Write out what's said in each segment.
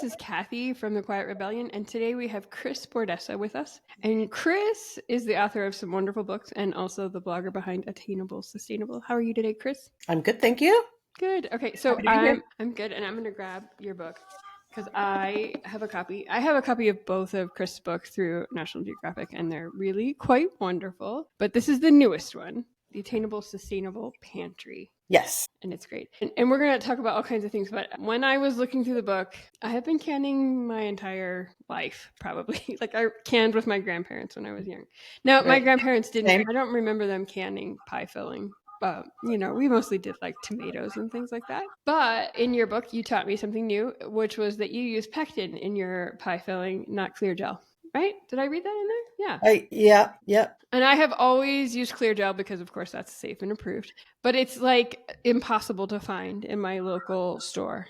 This is Kathie from The Quiet Rebellion, and today we have Kris Bordessa with us. And Kris is the author of some wonderful books and also the blogger behind Attainable, Sustainable. How are you today, Kris? I'm good, thank you. Good. Okay, so Happy to be here. I'm good, and I'm going to grab your book because I have a copy. I have a copy of both of Kris' books through National Geographic, and they're really quite wonderful. But this is the newest one, The Attainable, Sustainable Pantry. Yes. And it's great. And we're going to talk about all kinds of things. But when I was looking through the book, I have been canning my entire life, probably. Like I canned with my grandparents when I was young. Now, my Right. grandparents didn't, Same. I don't remember them canning pie filling. You know, we mostly did like tomatoes and things like that. But in your book, you taught me something new, which was that you use pectin in your pie filling, not clear gel. Right? Did I read that in there? Yeah. Yeah. And I have always used clear gel because, of course, that's safe and approved. But it's like impossible to find in my local stores.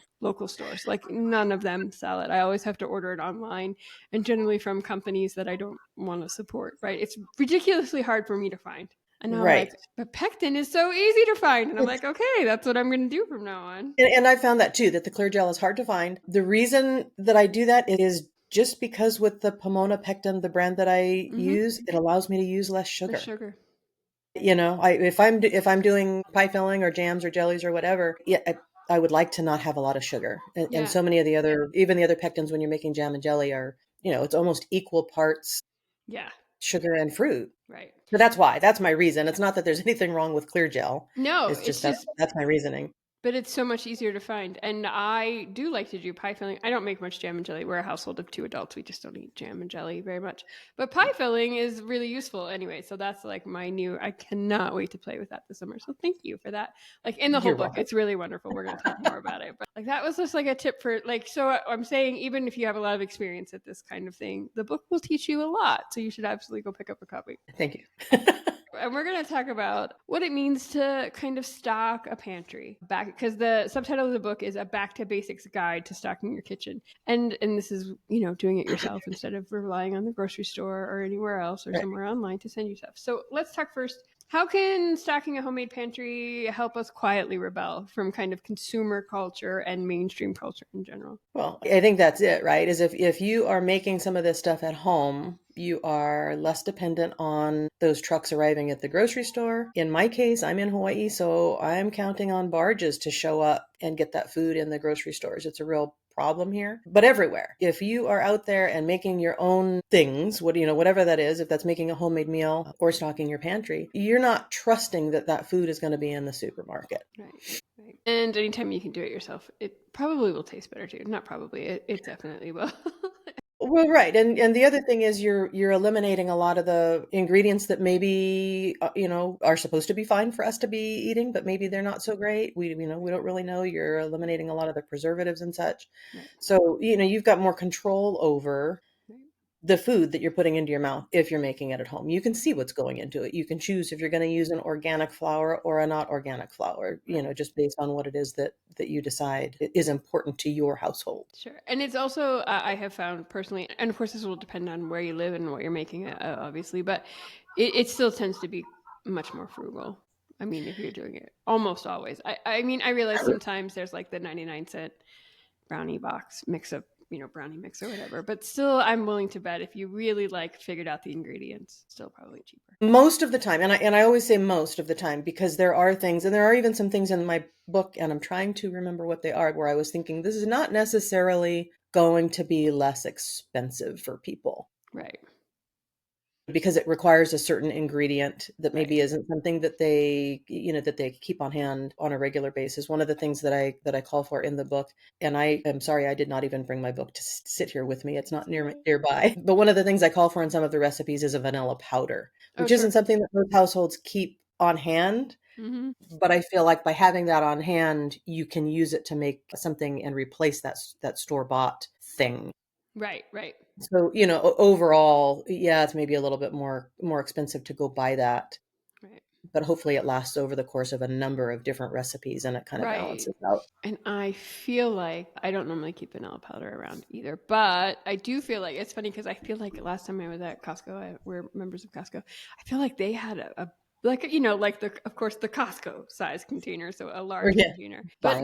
Like none of them sell it. I always have to order it online and generally from companies that I don't want to support, right? It's ridiculously hard for me to find. And now I'm Right. like, but pectin is so easy to find. And I'm It's- like, okay, that's what I'm going to do from now on. and I found that too, that the clear gel is hard to find. The reason that I do that is just because with the Pomona Pectin, the brand that I use, it allows me to use less The sugar. sugar. You know, if I'm doing pie filling or jams or jellies or whatever, I would like to not have a lot of sugar. And, Yeah. and so many of the other, even the other pectins when you're making jam and jelly are, it's almost equal parts Yeah. sugar and fruit. Right. So that's my reason. It's not that there's anything wrong with clear gel. No, It's it's just just that's my reasoning. but it's so much easier to find. And I do like to do pie filling. I don't make much jam and jelly. We're a household of 2 adults. We just don't eat jam and jelly very much. But pie filling is really useful anyway. So that's like my new, I cannot wait to play with that this summer. So thank you for that. Like in the whole You're book, welcome. it's really wonderful. We're going to talk more about it. But like that was just like a tip for like, so I'm saying even if you have a lot of experience at this kind of thing, the book will teach you a lot. So you should absolutely go pick up a copy. Thank you. And we're going to talk about what it means to kind of stock a pantry back because the subtitle of the book is A Back to Basics Guide to Stocking Your Kitchen. And this is, doing it yourself instead of relying on the grocery store or anywhere else or Right. somewhere online to send you stuff. So let's talk first. How can stocking a homemade pantry help us quietly rebel from kind of consumer culture and mainstream culture in general? Well, I think that's it, right? Is if you are making some of this stuff at home, you are less dependent on those trucks arriving at the grocery store. In my case, I'm in Hawaii, so I'm counting on barges to show up and get that food in the grocery stores. It's a real problem here, but everywhere. If you are out there and making your own things, whatever that is, if that's making a homemade meal or stocking your pantry, you're not trusting that food is going to be in the supermarket. Right. And anytime you can do it yourself, it probably will taste better too. Not probably, it definitely will. Well, right. And the other thing is you're eliminating a lot of the ingredients that maybe, are supposed to be fine for us to be eating, but maybe they're not so great. We don't really know. You're eliminating a lot of the preservatives and such. Right. So, you've got more control over Right. the food that you're putting into your mouth if you're making it at home. You can see what's going into it. You can choose if you're going to use an organic flour or a not organic flour, just based on what it is that you decide is important to your household. Sure. And it's also, I have found personally, and of course this will depend on where you live and what you're making, obviously, but it still tends to be much more frugal. I mean, if you're doing it almost always. I mean, I realize sometimes there's like the 99-cent brownie box mix up, brownie mix or whatever, but still I'm willing to bet if you really figured out the ingredients, still probably cheaper. Most of the time, and I always say most of the time, because there are things, and there are even some things in my book, and I'm trying to remember what they are, where I was thinking this is not necessarily going to be less expensive for people. Right. Because it requires a certain ingredient that maybe Right. isn't something that they keep on hand on a regular basis. One of the things that I call for in the book, and I am sorry I did not even bring my book to sit here with me. It's not nearby. But one of the things I call for in some of the recipes is a vanilla powder, which sure. isn't something that most households keep on hand. Mm-hmm. But I feel like by having that on hand, you can use it to make something and replace that store-bought thing. Right. So, overall, yeah, it's maybe a little bit more expensive to go buy that, Right. but hopefully it lasts over the course of a number of different recipes and it kind of balances out. And I feel like I don't normally keep vanilla powder around either, but I do feel like it's funny because I feel like last time I was at Costco, we're members of Costco. I feel like they had a like like the of course the Costco size container, so a Or large yeah, container, but giant.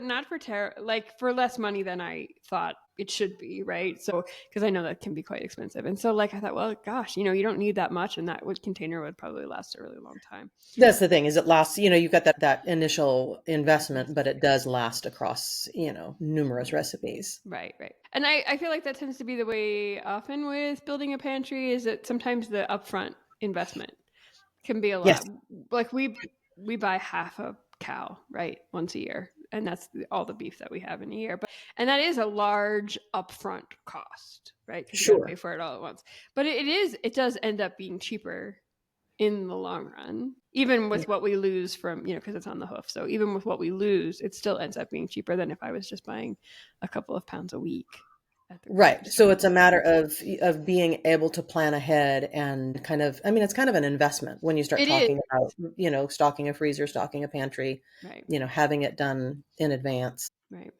not for like for less money than I thought it should be, right? So because I know that can be quite expensive, and so like I thought, well, gosh, you don't need that much, and container would probably last a really long time. That's the thing, is it lasts, you've got that initial investment, but it does last across, numerous Right. recipes. Right, right. And I feel like that tends to be the way often with building a pantry is that sometimes the upfront investment can be a Yes, lot. Like we buy half a cow, right, once a year, and that's all the beef that we have in a year. And that is a large upfront cost, right? Because you got to pay sure. for it all at once. But it does end up being cheaper in the long run, even with what we lose from, because it's on the hoof. So even with what we lose, it still ends up being cheaper than if I was just buying a couple of pounds a week at the grocery Right. store. So it's a matter of being able to plan ahead and kind of, I mean, it's kind of an investment when you start It is. talking about, stocking a freezer, stocking a pantry, Right. having it done in advance. Right.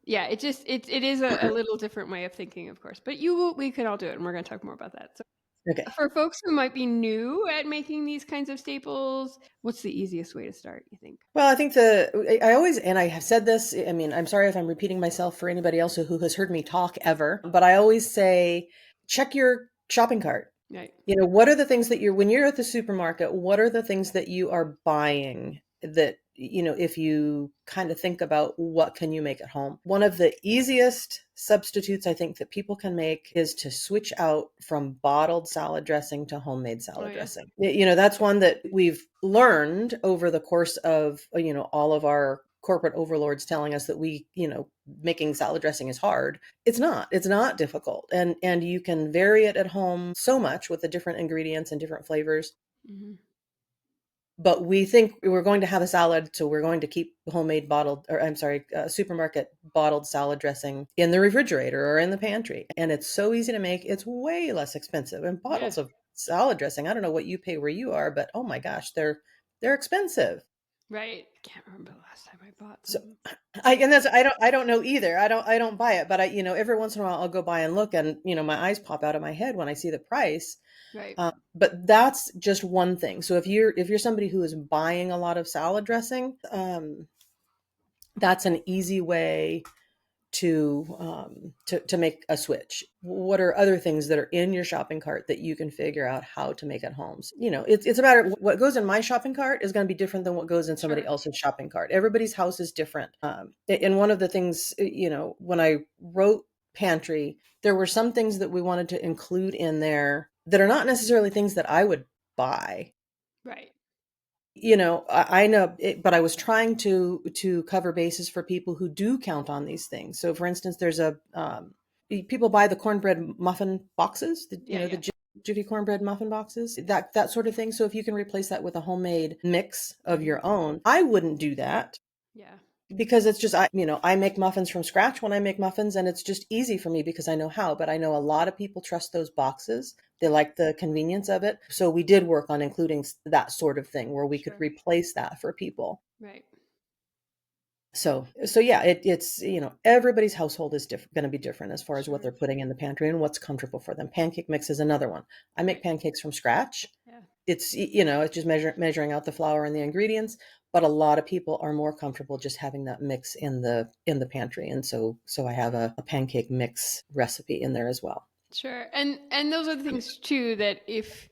Yeah, it is a little different way of thinking, of course, but we can all do it, and we're going to talk more about that. So Okay. for folks who might be new at making these kinds of staples, what's the easiest way to start, you think? Well, I think I always, and I have said this, I mean, I'm sorry if I'm repeating myself for anybody else who has heard me talk ever, but I always say, check your shopping cart. Right. What are the things that when you're at the supermarket, what are the things that you are buying that, if you kind of think about what can you make at home? One of the easiest substitutes I think that people can make is to switch out from bottled salad dressing to homemade Oh salad yeah. dressing. That's one that we've learned over the course of, all of our corporate overlords telling us that making salad dressing is hard. It's not difficult, and you can vary it at home so much with the different ingredients and different flavors. Mm-hmm. But we think we're going to have a salad, so we're going to keep homemade bottled, or I'm sorry, supermarket bottled salad dressing in the refrigerator or in the pantry, and it's so easy to make. It's way less expensive, and Yeah. bottles of salad dressing, I don't know what you pay where you are, but oh my gosh, they're expensive. Right. I can't remember the last time I bought So some. I don't know either. I don't buy it, but every once in a while I'll go by and look, and my eyes pop out of my head when I see the price. Right. But that's just one thing. So if you're somebody who is buying a lot of salad dressing, that's an easy way to make a switch. What are other things that are in your shopping cart that you can figure out how to make at home? It's about what goes in my shopping cart is going to be different than what goes in somebody Sure. else's shopping cart. Everybody's house is different. And one of the things, when I wrote pantry, there were some things that we wanted to include in there that are not necessarily things that I would buy. Right. I know it, but I was trying to cover bases for people who do count on these things. So for instance, there's people buy the cornbread muffin boxes, Yeah. the Yeah. Judy cornbread muffin boxes, that sort of thing. So if you can replace that with a homemade mix of Mm-hmm. your own, I wouldn't do that, Yeah. because it's just I make muffins from scratch when I make muffins, and it's just easy for me because I know how. But I know a lot of people trust those boxes. They like the convenience of it. So we did work on including that sort of thing where we could Sure. replace that for people. Right. So yeah, it's everybody's household is going to be different as far as what Sure. they're putting in the pantry and what's comfortable for them. Pancake mix is another one. I make Right. pancakes from scratch. Yeah. It's just measuring out the flour and the ingredients, but a lot of people are more comfortable just having that mix in the pantry, and so I have a pancake mix recipe in there as well. Sure. And those are the things too that if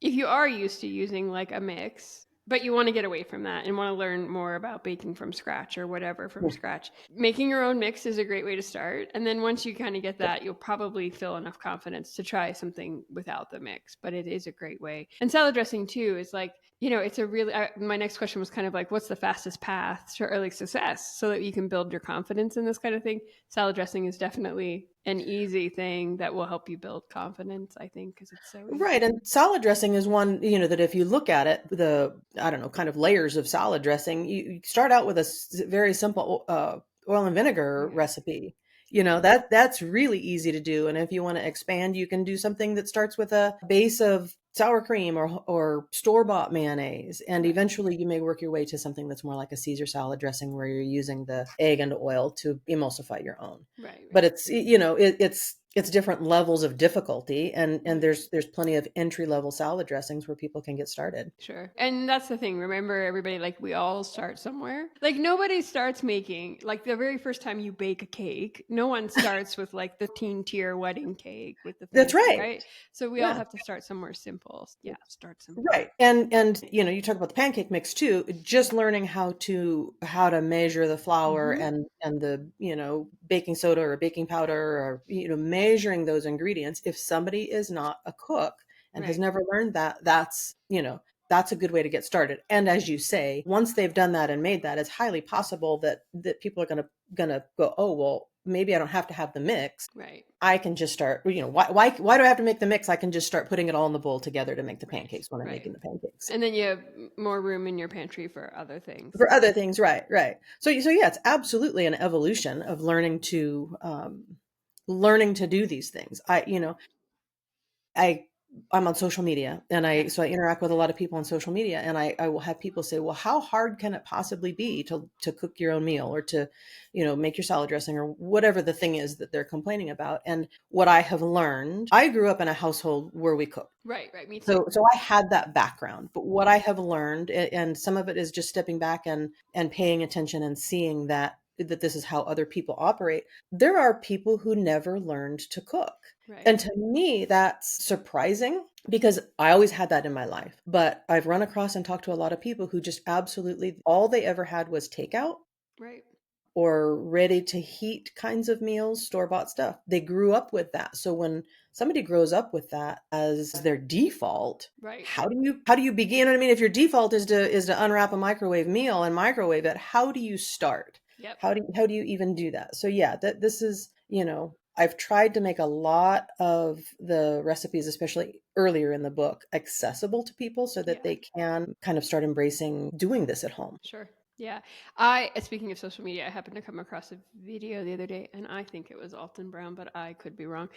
you are used to using like a mix, but you want to get away from that and want to learn more about baking from scratch or whatever from scratch, making your own mix is a great way to start. And then once you kind of get that, you'll probably feel enough confidence to try something without the mix. But it is a great way. And salad dressing too is like, it's a really, my next question was kind of like, what's the fastest path to early success so that you can build your confidence in this kind of thing? Salad dressing is definitely an easy thing that will help you build confidence, I think, because it's so Right. easy. And salad dressing is one, that if you look at it, I don't know, kind of layers of salad dressing, you start out with a very simple oil and vinegar Yeah. recipe. Yeah. That's really easy to do. And if you want to expand, you can do something that starts with a base of sour cream or store-bought mayonnaise. And Right. eventually you may work your way to something that's more like a Caesar salad dressing where you're using the egg and oil to emulsify your own. Right. But Right. it's it's different levels of difficulty, and Right. there's plenty of entry level salad dressings where people can get started. Sure. And that's the thing. Remember, everybody, like, we all start somewhere. Like, nobody starts making, like, the very first time you bake a cake, no one starts with, like, the teen tier wedding cake with the That's fancy, right. right? So we all Yeah. have to start somewhere simple. Yeah, start simple. Right. And you talk about the pancake mix too, just learning how to measure the flour Hmm. and the, baking soda or baking powder, or measuring those ingredients. If somebody is not a cook and has Right. never learned that, that's a good way to get started. And as you say, once they've done that and made that, it's highly possible that people are gonna go, "Oh, well, maybe I don't have to have the mix. Right. I can just start, why do I have to make the mix? I can just start putting it all in the bowl together to make the Right. pancakes when I'm Right. making the pancakes." And then you have more room in your pantry for other things. For other things, right, right. So yeah, it's absolutely an evolution of learning to do these things. I I'm on social media, and I Okay. so I interact with a lot of people on social media, and I will have people say, "Well, how hard can it possibly be to cook your own meal, or to, make your salad dressing, or whatever the thing is that they're complaining about?" And what I have learned, I grew up in a household where we cooked. Right. Right. Me too. So I had that background, but what I have learned, and some of it is just stepping back and paying attention and seeing that this is how other people operate. There are people who never learned to cook. Right. And to me, that's surprising because I always had that in my life. But I've run across and talked to a lot of people who just absolutely all they ever had was takeout Right. or ready to heat kinds of meals, store-bought stuff. They grew up with that. So when somebody grows up with that as their default, Right. how do you begin? I mean, if your default is to unwrap a microwave meal and microwave it, how do you start? Yep. How do you even do that? So yeah, that this is, I've tried to make a lot of the recipes, especially earlier in the book, accessible to people so that Yeah. they can kind of start embracing doing this at home. Sure. Yeah. Speaking of social media, I happened to come across a video the other day, and I think it was Alton Brown, but I could be wrong.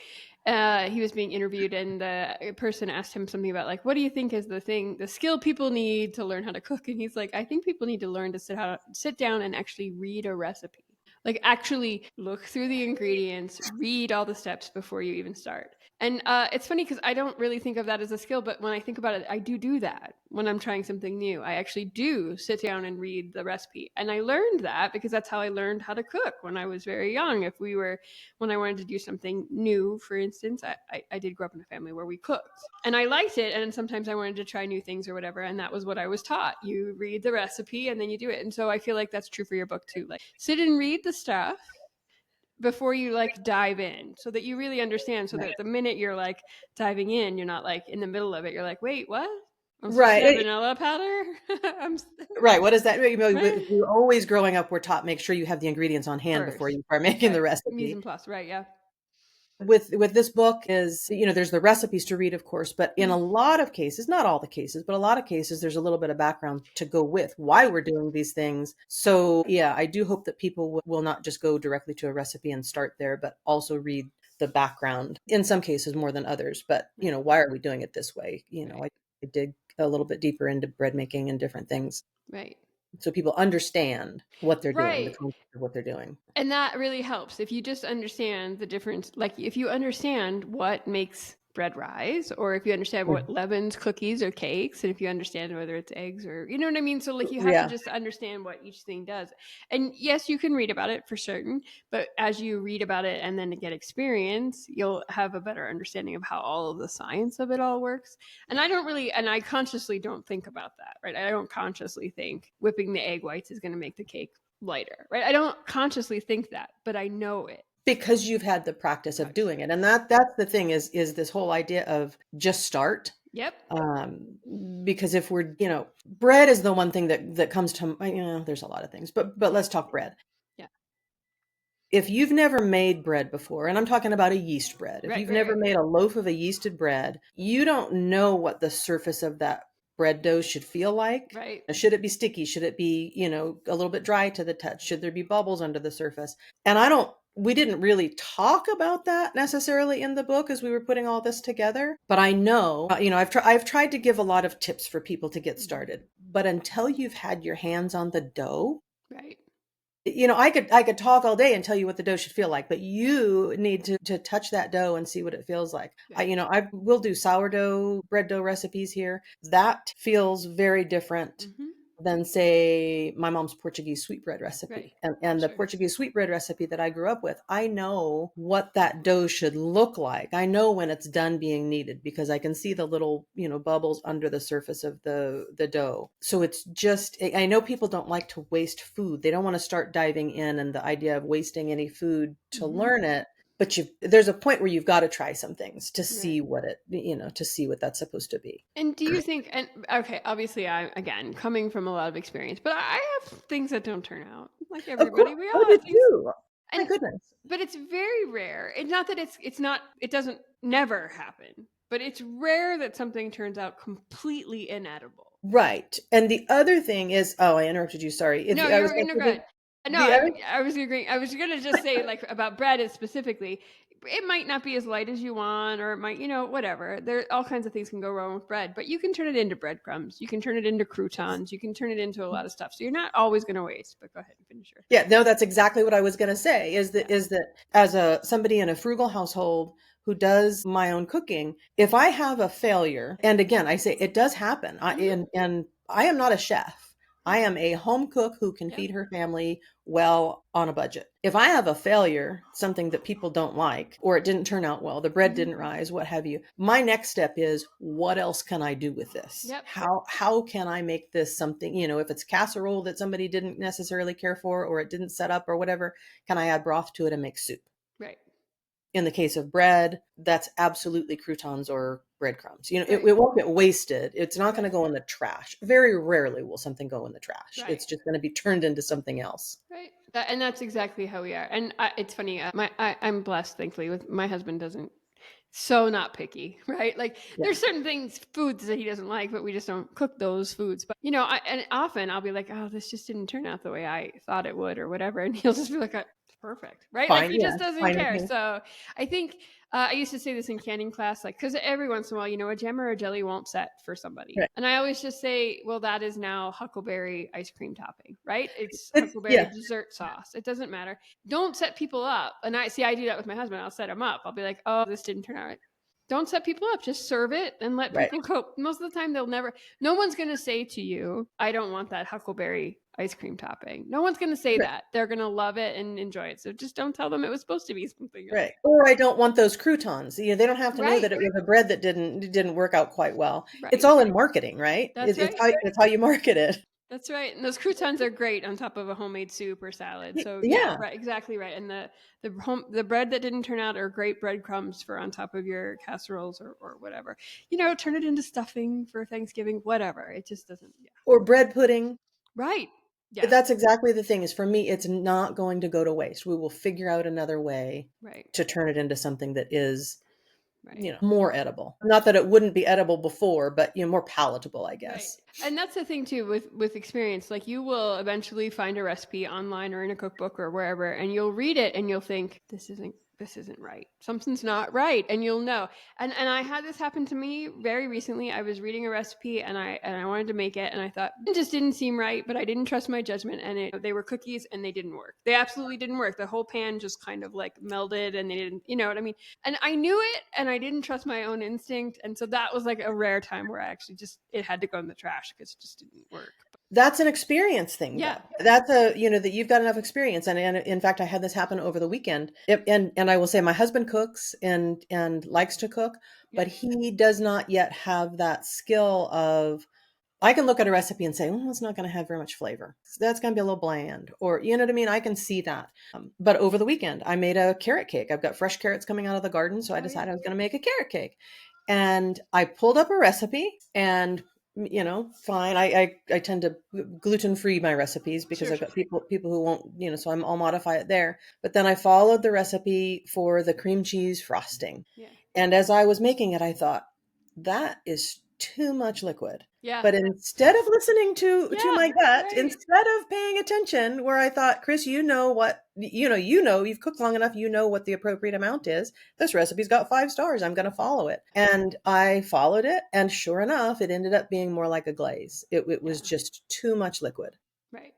He was being interviewed, and the person asked him something about, like, what do you think is the skill people need to learn how to cook? And he's like, I think people need to learn to sit down and actually read a recipe. Like, actually look through the ingredients, read all the steps before you even start. And it's funny because I don't really think of that as a skill, but when I think about it, I do that when I'm trying something new. I actually do sit down and read the recipe. And I learned that because that's how I learned how to cook when I was very young. When I wanted to do something new, for instance, I did grow up in a family where we cooked and I liked it. And sometimes I wanted to try new things or whatever. And that was what I was taught. You read the recipe and then you do it. And so I feel like that's true for your book too. Like, sit and read the stuff before you, like, dive in, so that you really understand, so that the minute you're, like, diving in, you're not, like, in the middle of it, you're like, wait, what, I'm supposed to have Right. vanilla powder. Right. What does that mean? Right. We're always growing up, we're taught make sure you have the ingredients on hand before First, you start making the right, mise recipe. en place, right, yeah. With this book is, there's the recipes to read, of course, but in a Mm. lot of cases, not all the cases, but a lot of cases, there's a little bit of background to go with why Right. we're doing these things. So yeah, I do hope that people will not just go directly to a recipe and start there, but also read the background, in some cases more than others. But, Right. why are we doing it this way? Right. I dig a little bit deeper into bread making and different things Right. so people understand what they're doing, the Right. concept of what they're doing. And that really helps if you just understand the difference. Like, if you understand what makes bread rise, or if you understand what Mhm. leavens cookies or cakes, and if you understand whether it's eggs, or, you know what I mean? So, like, you have to Yeah. just understand what each thing does. And yes, you can read about it for certain, but as you read about it and then get experience, you'll have a better understanding of how all of the science of it all works. And I consciously don't think about that, right? I don't consciously think whipping the egg whites is going to make the cake lighter, right? I don't consciously think that, but I know it. Because you've had the practice of Practice. doing it. And that's the thing is this whole idea of just start. Yep. Um, because if we're, bread is the one thing that comes to, there's a lot of things, but let's talk bread. Yeah. If you've never made bread before, and I'm talking about a yeast bread, if Right. you've Right. never Right. made a loaf of a yeasted bread, you don't know what the surface of that bread dough should feel like. Right. Should it be sticky? Should it be, a little bit dry to the touch? Should there be bubbles under the surface? And we didn't really talk about that necessarily in the book as we were putting all this together. But I know, I've tried to give a lot of tips for people to get Mhm. started. But until you've had your hands on the dough, Right. I could talk all day and tell you what the dough should feel like, but you need to touch that dough and see what it feels like. I, Right. you know, I will do sourdough bread dough recipes here. That feels very different Mm-hmm. than, say, my mom's Portuguese sweetbread Right. recipe. And the Sure. Portuguese sweetbread recipe that I grew up with, I know what that dough should look like. I know when it's done being kneaded because I can see the little, bubbles under the surface of the dough. So it's just, I know people don't like to waste food. They don't want to start diving in and the idea of wasting any food to Mm-hmm. learn it. But there's a point where you've got to try some things to Right. see to see what that's supposed to be. And do you think, and okay, obviously, I, again, coming from a lot of experience, but I have things that don't turn out like Of course, everybody. We I all have did things, too. My and goodness. but it's very rare. It's not that it's not, it doesn't never happen, but it's rare that something turns out completely inedible. Right. And the other thing is, oh, I interrupted you. Sorry. No, I was you're going no to say good. No, the other. I was agreeing. I was gonna just say, like, about bread specifically. It might not be as light as you want, or it might, whatever. There, all kinds of things can go wrong with bread, but you can turn it into breadcrumbs. You can turn it into croutons. You can turn it into a lot of stuff. So you're not always going to waste. But go ahead and finish your Yeah, thought. no, that's exactly what I was going to say. Is that Yeah. is that as a somebody in a frugal household who does my own cooking, if I have a failure, and again, I say it does happen. Mm-hmm. And I am not a chef. I am a home cook who can Yep. feed her family well on a budget. If I have a failure, something that people don't like, or it didn't turn out well, the bread Mm-hmm. didn't rise, what have you, my next step is what else can I do with this? Yep. How can I make this something, if it's casserole that somebody didn't necessarily care for or it didn't set up or whatever, can I add broth to it and make soup? Right. In the case of bread, that's absolutely croutons or breadcrumbs. It, Right. it won't get wasted. It's not going to Right. go in the trash. Very rarely will something go in the trash. Right. It's just going to be turned into something else. Right. And that's exactly how we are. And it's funny. I'm blessed, thankfully, with my husband doesn't, so not picky, right? Like, Yeah. there's certain things, foods that he doesn't like, but we just don't cook those foods. But and often I'll be like, oh, this just didn't turn out the way I thought it would, or whatever, and he'll just be like, it's perfect, right? Like, Fine. he Yeah. just doesn't Fine with care. me. So I think I used to say this in canning class, like, because every once in a while, a jam or a jelly won't set for somebody, Right. and I always just say, well, that is now huckleberry ice cream topping, right? It's huckleberry Yeah. dessert sauce. It doesn't matter. Don't set people up. And I do that with my husband. I'll set him up. I'll be like, oh, this didn't turn out right. Don't set people up. Just serve it and let Right. people go. Most of the time, no one's going to say to you, I don't want that huckleberry ice cream topping. No one's going to say Right. that. They're going to love it and enjoy it. So just don't tell them it was supposed to be something else. Right. Or I don't want those croutons. They don't have to know Right. that it was a bread that didn't work out quite well. It's Right. all in marketing, right? That's right. It's how you market it. That's right. And those croutons are great on top of a homemade soup or salad. So yeah, Yeah. right, exactly right. And the bread that didn't turn out are great breadcrumbs for on top of your casseroles or whatever. Turn it into stuffing for Thanksgiving, whatever. It just doesn't. Yeah. Or bread pudding. Right. Yeah. That's exactly the thing is for me, it's not going to go to waste. We will figure out another way Right. to turn it into something that is, Right. more edible. Not that it wouldn't be edible before, but, more palatable, I Right. guess. And that's the thing too with experience. Like, you will eventually find a recipe online or in a cookbook or wherever, and you'll read it and you'll think, this isn't right. Something's not right, and you'll know. And I had this happen to me very recently. I was reading a recipe and I wanted to make it, and I thought it just didn't seem right, but I didn't trust my judgment, and they were cookies and they didn't work. They absolutely didn't work. The whole pan just kind of like melded and they didn't, you know what I mean? And I knew it and I didn't trust my own instinct, and so that was like a rare time where I actually just, it had to go in the trash because it just didn't work. That's an experience thing, Yeah. though. That's that you've got enough experience. And in fact, I had this happen over the weekend. And I will say my husband cooks and likes to cook, but Yeah. he does not yet have that skill of, I can look at a recipe and say, oh, it's not going to have very much flavor. That's going to be a little bland. Or, you know what I mean? I can see that. But over the weekend, I made a carrot cake. I've got fresh carrots coming out of the garden. So I Oh yeah. decided I was going to make a carrot cake. And I pulled up a recipe and, fine. I tend to gluten free my recipes because Sure, I've sure. got people who won't, so I'll modify it there. But then I followed the recipe for the cream cheese frosting. Yeah. And as I was making it, I thought, that is too much liquid. Yeah. But instead of listening to Yeah. my gut, Right. instead of paying attention, where I thought, Kris, you've cooked long enough, what the appropriate amount is. This recipe's got 5 stars. I'm going to follow it. And I followed it. And sure enough, it ended up being more like a glaze. It was Yeah. just too much liquid. Right.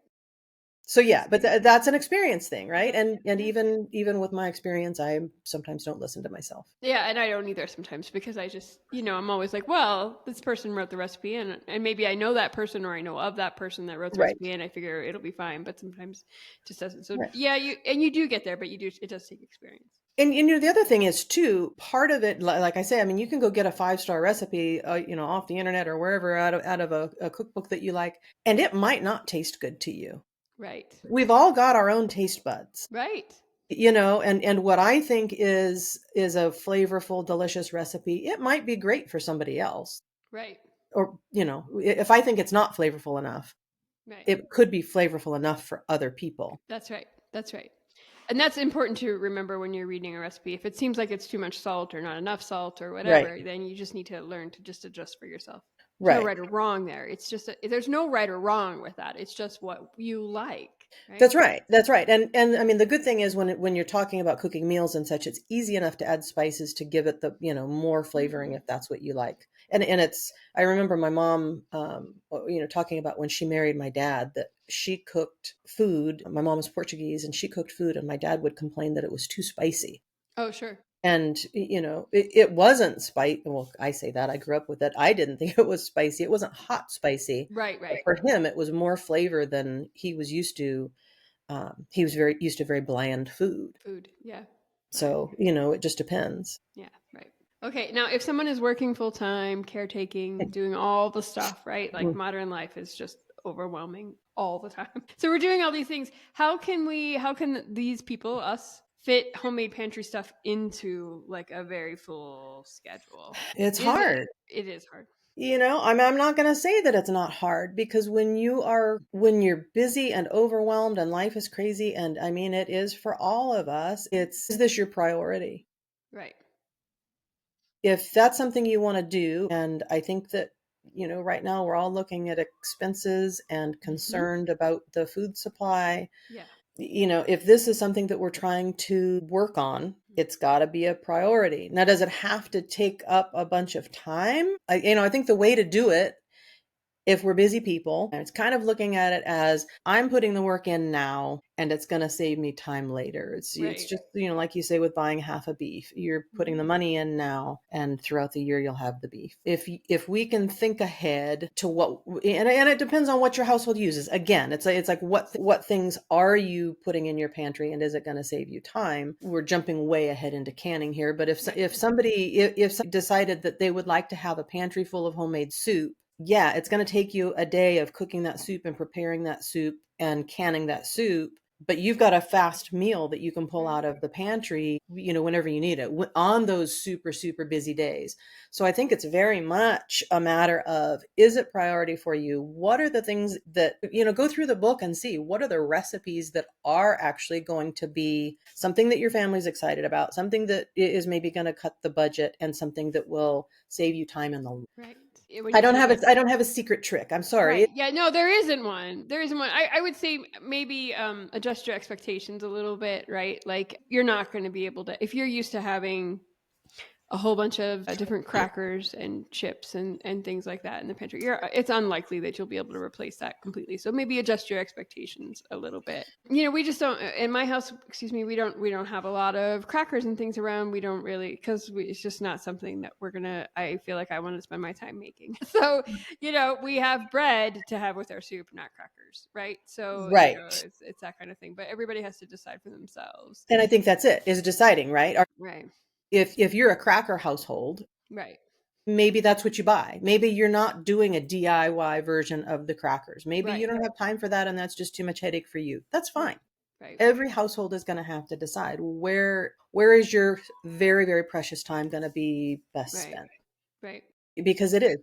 So yeah, Just but that's an experience thing, right? And yeah. even with my experience, I sometimes don't listen to myself. Yeah, and I don't either sometimes because I just, I'm always like, well, this person wrote the recipe and maybe I know that person or I know of that person that wrote the Right. recipe and I figure it'll be fine, but sometimes it just doesn't. So Right. yeah, you do get there, but it does take experience. And the other thing is too, part of it, like I say, I mean, you can go get a 5-star recipe, off the internet or wherever out of a cookbook that you like, and it might not taste good to you. Right. We've all got our own taste buds, Right. and what I think is a flavorful, delicious recipe, it might be great for somebody else. Right. Or, if I think it's not flavorful enough, Right. it could be flavorful enough for other people. That's right. That's right. And that's important to remember when you're reading a recipe. If it seems like it's too much salt or not enough salt or Right. whatever, then you just need to learn to just adjust for yourself. There's no Right. right or wrong there. It's just there's no right or wrong with that. It's just what you like, right? That's right. That's right. And I mean, the good thing is when you're talking about cooking meals and such, it's easy enough to add spices to give it the, more flavoring Mm-hmm. if that's what you like. And it's, I remember my mom, talking about when she married my dad, that she cooked food. My mom was Portuguese and she cooked food and my dad would complain that it was too spicy. Oh, sure. And, it wasn't spicy. Well, I say that I grew up with it. I didn't think it was spicy. It wasn't hot spicy. Right, But right. for him, it was more flavor than he was used to. He was very used to very bland food. Food. Yeah. Right. So, it just depends. Yeah, right. Okay, now if someone is working full time, caretaking, doing all the stuff, right? Like Mm. modern life is just overwhelming all the time. So we're doing all these things. How can these people, us, fit homemade pantry stuff into like a very full schedule? It's Is it? hard. It is hard. I'm not going to say that it's not hard, because when you're busy and overwhelmed and life is crazy, and I mean, it is for all of us, is this your priority? Right. If that's something you want to do, and I think that, right now we're all looking at expenses and Mm-hmm. concerned about the food supply. Yeah. If this is something that we're trying to work on, it's got to be a priority. Now, does it have to take up a bunch of time? I think the way to do it, if we're busy people, and it's kind of looking at it as, I'm putting the work in now and it's going to save me time later. It's Right. just, like you say, with buying half a beef, you're Mm-hmm. putting the money in now and throughout the year you'll have the beef. If we can think ahead to what, and it depends on what your household uses. Again, it's like what things are you putting in your pantry and is it going to save you time? We're jumping way ahead into canning here, but Right. if somebody decided that they would like to have a pantry full of homemade soup, yeah, it's going to take you a day of cooking that soup and preparing that soup and canning that soup. But you've got a fast meal that you can pull Right. out of the pantry, whenever you need it on those super, super busy days. So I think it's very much a matter of, is it priority for you? What are the things that, go through the book and see what are the recipes that are actually going to be something that your family's excited about, something that is maybe going to cut the budget, and something that will save you time in the. Right. When you say that. I don't have a secret trick. I'm sorry. Right. Yeah. No, there isn't one. There isn't one. I would say maybe adjust your expectations a little bit, right? Like you're not going to be able to, if you're used to having a whole bunch of different crackers and chips and things like that in the pantry, it's unlikely that you'll be able to replace that completely. So maybe adjust your expectations a little bit. We just don't in my house. Excuse me. We don't have a lot of crackers and things around. We don't really because it's just not something that we're gonna. I feel like I want to spend my time making. So we have bread to have with our soup, not crackers, right? So Right. it's that kind of thing. But everybody has to decide for themselves. And I think that's it, is deciding, right? Right. If you're a cracker household, Right. maybe that's what you buy. Maybe you're not doing a DIY version of the crackers. Maybe you Right. don't have time for that and that's just too much headache for you. That's Right. fine. Right. Every household is going to have to decide where is your very, very precious time going to be best Right. spent, Right. because it is.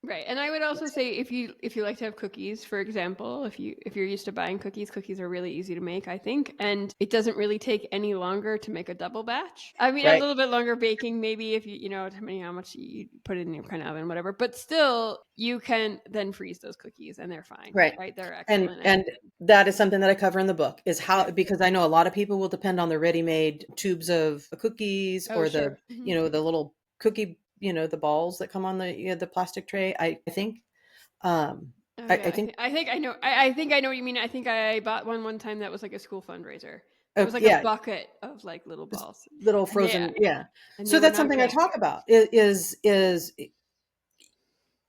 Right. And I would also say if you like to have cookies, for example, if you're used to buying cookies are really easy to make, I think, and it doesn't really take any longer to make a double batch. I mean, a Right. little bit longer baking maybe if depending on how much you put it in your kind of oven, whatever. But still, you can then freeze those cookies and they're fine, Right. right? They're And excellent. and that is something that I cover in the book, is how, Right. because I know a lot of people will depend on the ready-made tubes of cookies, Oh, or the, sure. Hmm. the little cookie, the balls that come on the plastic tray, I think. Um Oh I, yeah, I think, I think I know. I think I know what you mean. I think I bought one time that was like a school fundraiser. It was like a yeah, bucket of like little just balls, little and frozen, yeah. and they So were that's not something I great. talk about is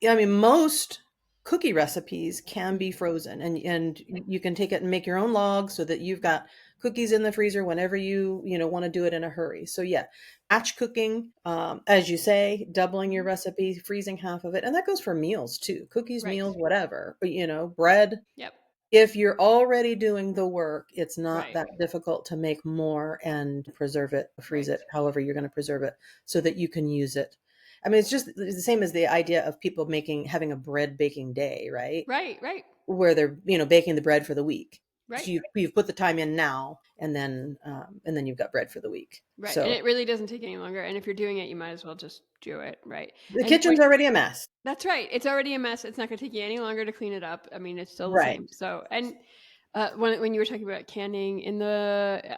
yeah, I mean, most cookie recipes can be Mhm. frozen, and you can take it and make your own logs so that you've got cookies in the freezer whenever you want to do it in a hurry. So yeah, batch cooking, as you say, doubling your Mhm. recipe, freezing half of it, and that goes for meals too, cookies, Right. meals, whatever. Bread. Yep. If you're already doing the work, it's not Right. that difficult to make more and preserve it, freeze Right. it, however you're going to preserve it, so that you can use it. I mean, it's the same as the idea of people having a bread baking day, right? Right. Right. Where they're, baking the bread for the week. Right. So you've put the time in now, and then you've got bread for the week. Right. And So it really doesn't take any longer. And if you're doing it, you might as well just do it. Right. the And kitchen's already a mess. that's right. It's already a mess. It's not going to take you any longer to clean it up. I mean, it's still the Right. same. So, and when you were talking about canning,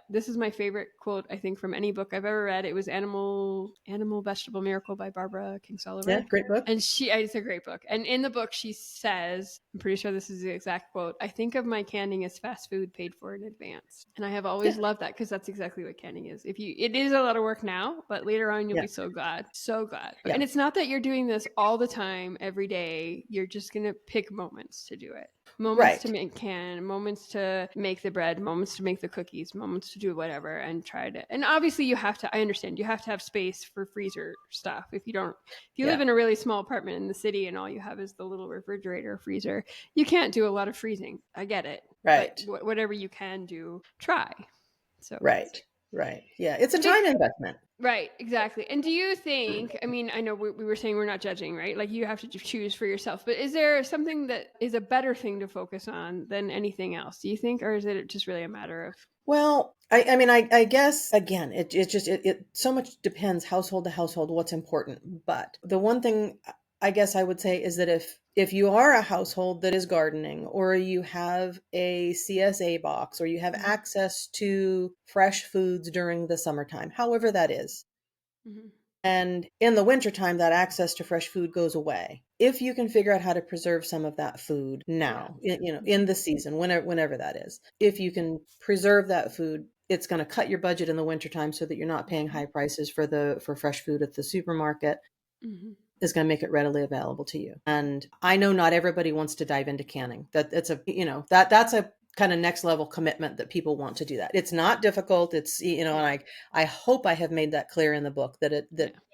this is my favorite quote I think from any book I've ever read. It was Animal Vegetable Miracle by Barbara Yeah, Kingsolver. great book. And it's a great book. And in the book, she says, I'm pretty sure this is the exact quote, "I think of my canning as fast food paid for in advance." And I have Yeah, always loved that because that's exactly what canning is. It is a lot of work now, but later on you'll yeah, be so glad, so glad. yeah. And it's not that you're doing this all the time, every day. You're just going to pick moments to do it. Moments to Right, make moments to make the bread, moments to make the cookies, moments to do whatever and try to. And obviously I understand you have to have space for freezer stuff. If you live yeah, in a really small apartment in the city and all you have is the little refrigerator freezer, you can't do a lot of freezing. I get it. But right, whatever you can do, try. So right, right. Yeah, it's a time speak investment. Right, exactly. And do you think, I mean, I know we were saying we're not judging, right? Like you have to choose for yourself, but is there something that is a better thing to focus on than anything else, do you think? Or is it just really a matter of, Well, I mean, I guess again, it so much depends household to household what's important. But the one thing I guess I would say is that if you are a household that is gardening, or you have a CSA box, or you have Mhm, access to fresh foods during the summertime, however that is, mhm, and in the wintertime, that access to fresh food goes away. If you can figure out how to preserve some of that food yeah, now, in mhm, the season, whenever that is, if you can preserve that food, it's going to cut your budget in the wintertime so that you're not paying mhm, high prices for fresh food at the supermarket. mhm, Is going to make it readily available to you. And I know not everybody wants to dive into canning. That's that's a kind of next level commitment that people want to do that. It's not difficult. It's, and yeah, I hope I have made that clear in the book that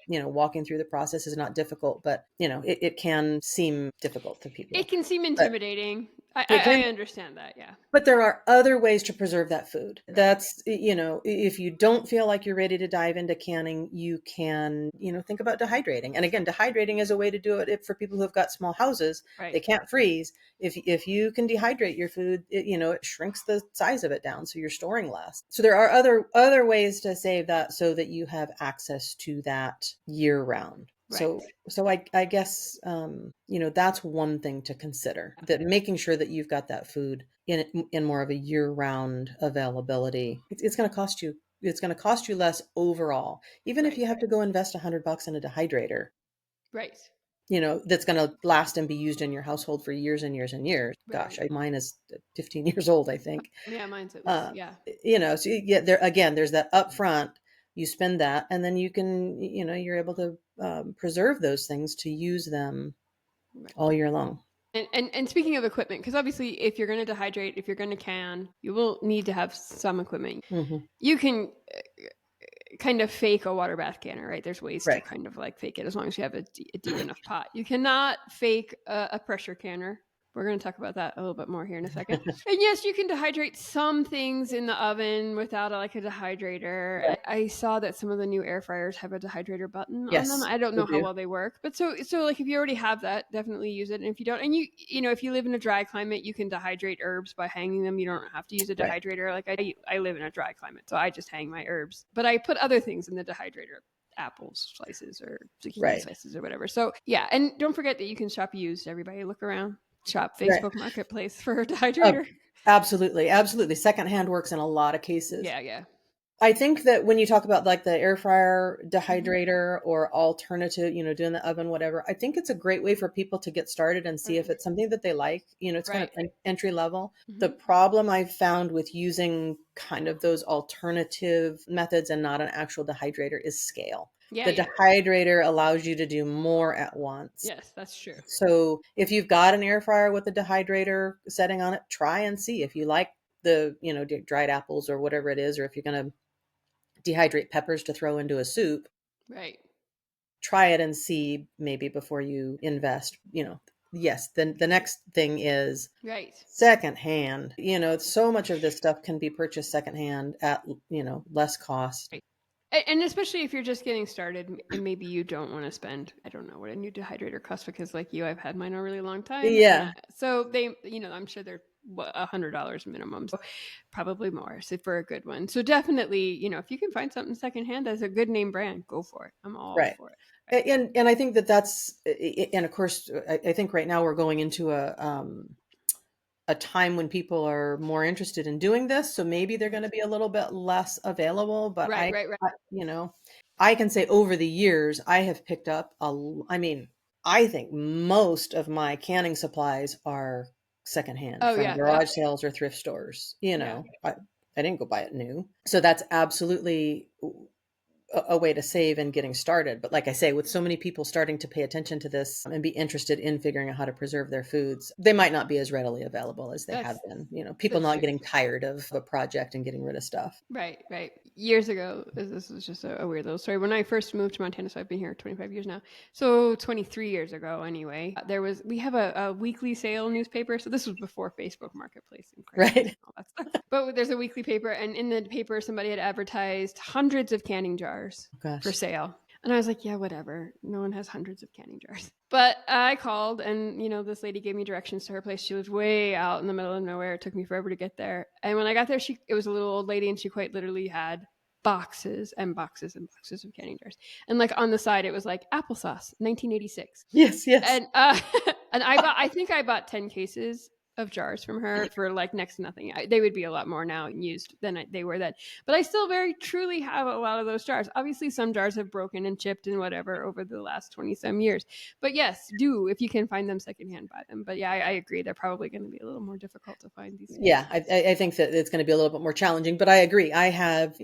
yeah. walking through the process is not difficult, but it can seem difficult to It people. can seem But intimidating. I, it I, can I understand that, yeah. but there are other ways to preserve that food. Right, If you don't feel like you're ready to dive into canning, you can, think about dehydrating. And again, dehydrating is a way to do it for people who have got small houses. right, They can't freeze. If you can dehydrate your food, it shrinks the size of it down so you're storing less. So there are other ways to save that so that you have access to that year round. right. So I guess that's one thing to consider, that making sure that you've got that food in more of a year-round availability. It's going to cost you. It's going to cost you less overall, even if Right, you have to go invest $100 in a dehydrator. right, That's going to last and be used in your household for years and years and years. Gosh, right. mine is 15 years old, I think. Yeah, mine's at least, Uh, yeah. so you get there again. There's that upfront. You spend that, and then you can, you're able to preserve those things to use them Right. all year long. And speaking of equipment, because obviously if you're going to dehydrate, if you're going to can, you will need to have some equipment. Hmm. You can kind of fake a water bath canner, right? There's ways to Right. kind of like fake it as long as you have a deep enough pot. You cannot fake a pressure canner. We're going to talk about that a little bit more here in a second. And yes, you can dehydrate some things in the oven without like a dehydrator. Right. I saw that some of the new air fryers have a dehydrator button on them. Yes, I don't they know how do. well they work, but so like if you already have that, definitely use it. And if you don't, and if you live in a dry climate, you can dehydrate herbs by hanging them. You don't have to use a Right. dehydrator. Like I live in a dry climate, so I just hang my herbs, but I put other things in the dehydrator, apples slices or zucchini Right. slices or whatever. So yeah, and don't forget that you can shop used. Everybody, look around, shop Right. Facebook Marketplace for a Oh, dehydrator. absolutely. Absolutely. Secondhand works in a lot of cases. Yeah, yeah. I think that when you talk about like the air fryer Mhm. dehydrator or alternative, doing the oven, whatever, I think it's a great way for people to get started and see if Right. it's something that they like. It's kind of Right. entry level. The Mhm. problem I've found with using kind of those alternative methods and not an actual dehydrator is scale. Yeah, The yeah. dehydrator allows you to do more at once. Yes, that's true. So if you've got an air fryer with a dehydrator setting on it, try and see if you like the, dried apples or whatever it is, or if you're going to dehydrate peppers to throw into a soup, Right. try it and see maybe before you invest. Yes, then the next thing is Right. secondhand. So much of this stuff can be purchased secondhand at, less cost. Right. And especially if you're just getting started and maybe you don't want to spend, I don't know what a new dehydrator costs because like you, I've had mine a really long time. And Yeah, so they, I'm sure they're $100 minimum. So probably more so for a good one. So definitely, if you can find something secondhand as a good name brand, go for it. I'm all right. for it. Right. And I think that's, and of course, I think right now we're going into a time when people are more interested in doing this, so maybe they're going to Right. be a little bit less available. But Right. Right. Right. I can say over the years I have picked up I mean, I think most of my canning supplies are secondhand Oh from yeah. That, garage sales or thrift stores. yeah. I didn't go buy it new, so that's absolutely a way to save and getting started. But like I say, with so many people starting to pay attention to this and be interested in figuring out how to preserve their foods, they might not be as readily available as they have That's been. People that's not true. getting tired of a project and getting rid of stuff. Right, right. Years ago, this was just a weird little story. When I first moved to Montana, so I've been here 25 years now. So 23 years ago, anyway, we have a weekly sale newspaper. So this was before Facebook Marketplace and Craigslist and Right? all that stuff. But there's a weekly paper, and in the paper, somebody had advertised hundreds of canning jars for Gosh. sale. And I was like, yeah, whatever. No one has hundreds of canning jars. But I called and, this lady gave me directions to her place. She lived way out in the middle of nowhere. It took me forever to get there. And when I got there, it was a little old lady and she quite literally had boxes and boxes and boxes of canning jars. And like on the side, it was like applesauce, 1986. Yes, yes. And and I think I bought 10 cases of jars from her for like next to nothing. They would be a lot more now used than they were then. But I still very truly have a lot of those jars. Obviously, some jars have broken and chipped and whatever over the last 20 some years. But yes, do if you can find them secondhand, buy them. But yeah, I agree. They're probably going to be a little more difficult to find these days. Yeah, I think that it's going to be a little bit more challenging, but I agree. I have,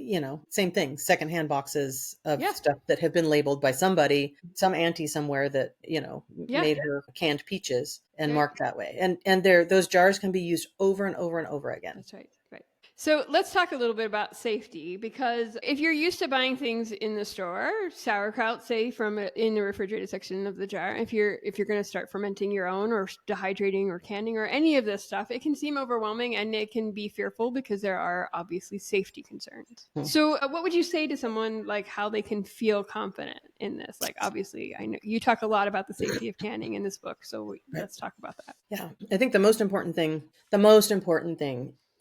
same thing, secondhand boxes of Yeah, stuff that have been labeled by somebody, some auntie somewhere that, yeah, made her canned peaches and right. marked that way. And those jars can be used over and over and over again. That's right. Right. So let's talk a little bit about safety because if you're used to buying things in the store, sauerkraut, say in the refrigerated section of the jar, if you're going to start fermenting your own or dehydrating or canning or any of this stuff, it can seem overwhelming and it can be fearful because there are obviously safety concerns. Hmm. So what would you say to someone like how they can feel confident in this? Like obviously, I know you talk a lot about the safety of canning in this book, so Right. let's talk about that. Yeah. I think the most important thing,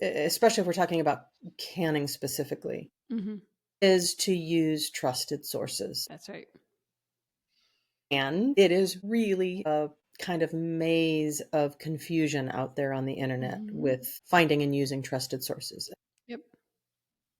especially if we're talking about canning specifically, Mm-hmm. is to use trusted sources. That's right. And it is really a kind of maze of confusion out there on the internet Mm-hmm. with finding and using trusted sources. Yep.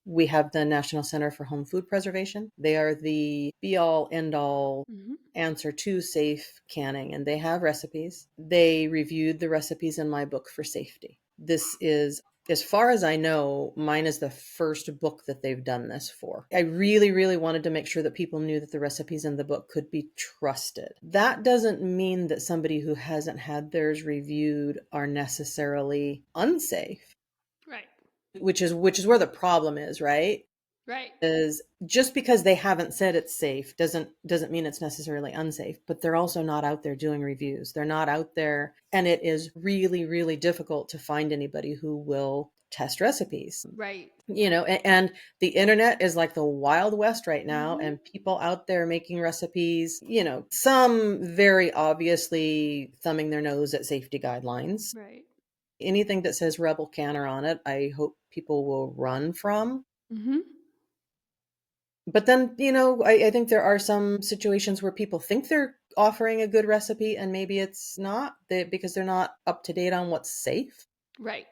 We have the National Center for Home Food Preservation. They are the be all, end all Mm-hmm. answer to safe canning, and they have recipes. They reviewed the recipes in my book for safety. This is, as far as I know, mine is the first book that they've done this for. I really, really wanted to make sure that people knew that the recipes in the book could be trusted. That doesn't mean that somebody who hasn't had theirs reviewed are necessarily unsafe, Right. which is where the problem is, right? Right. Is just because they haven't said it's safe doesn't mean it's necessarily unsafe, but they're also not out there doing reviews. They're not out there, and it is really, really difficult to find anybody who will test recipes. Right. And the internet is like the Wild West right now, Mm-hmm. and people out there making recipes, some very obviously thumbing their nose at safety guidelines. Right. Anything that says rebel canner on it, I hope people will run from. Mm-hmm. But then, I think there are some situations where people think they're offering a good recipe and maybe it's not because they're not up to date on what's safe. Right.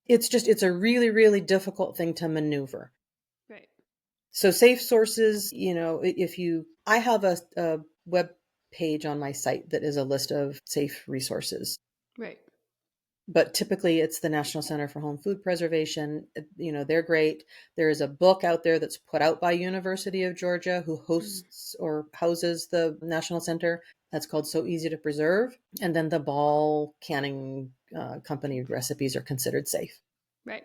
It's a really, really difficult thing to maneuver. So safe sources, if I have a web page on my site that is a list of safe resources. Right. But typically it's the National Center for Home Food Preservation. They're great. There is a book out there that's put out by University of Georgia, who Mm. hosts or houses the National Center. That's called So Easy to Preserve. And then the Ball Canning Company recipes are considered safe. Right.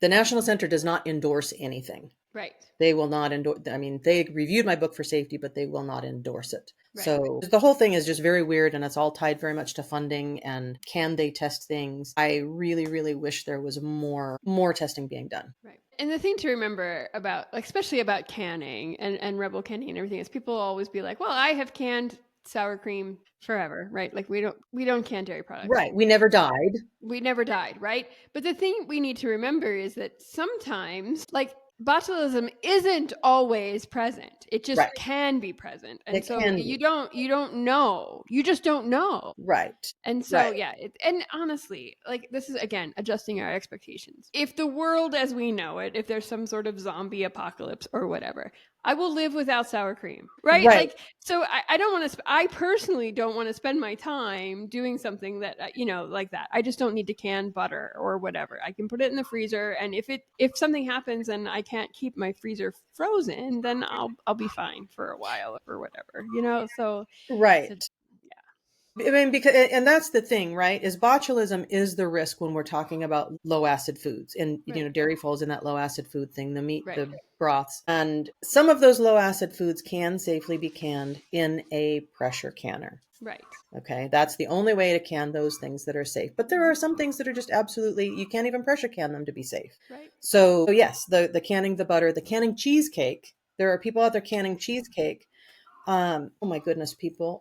The National Center does not endorse anything. Right. They will not endorse. I mean, they reviewed my book for safety, but they will not endorse it. Right. So the whole thing is just very weird, and it's all tied very much to funding and can they test things. I really, really wish there was more testing being done. Right. And the thing to remember about, like, especially about canning and Rebel canning and everything, is people will always be like, well, I have canned sour cream forever, right? Like we don't can dairy products. Right. We never died. We never died, right? But the thing we need to remember is that sometimes, like, botulism isn't always present. It just Right. can be present. And It so can be. you don't know. You just don't know. Right. And so, Right. yeah, and honestly, like, this is, again, adjusting our expectations. If the world as we know it, if there's some sort of zombie apocalypse or whatever, I will live without sour cream, right? Right. Like, so I don't want to, I personally don't want to spend my time doing something that, like that. I just don't need to can butter or whatever. I can put it in the freezer. And if something happens and I can't keep my freezer frozen, then I'll be fine for a while or whatever, so. Right. So I mean, because, and that's the thing, right? Is botulism is the risk when we're talking about low acid foods, and right, dairy falls in that low acid food thing, the meat, right, the broths, and some of those low acid foods can safely be canned in a pressure canner. right. Okay, that's the only way to can those things that are safe. But there are some things that are just absolutely, you can't even pressure can them to be safe. Right. So yes, the canning the butter, the canning cheesecake. There are people out there canning cheesecake. Oh my goodness, people,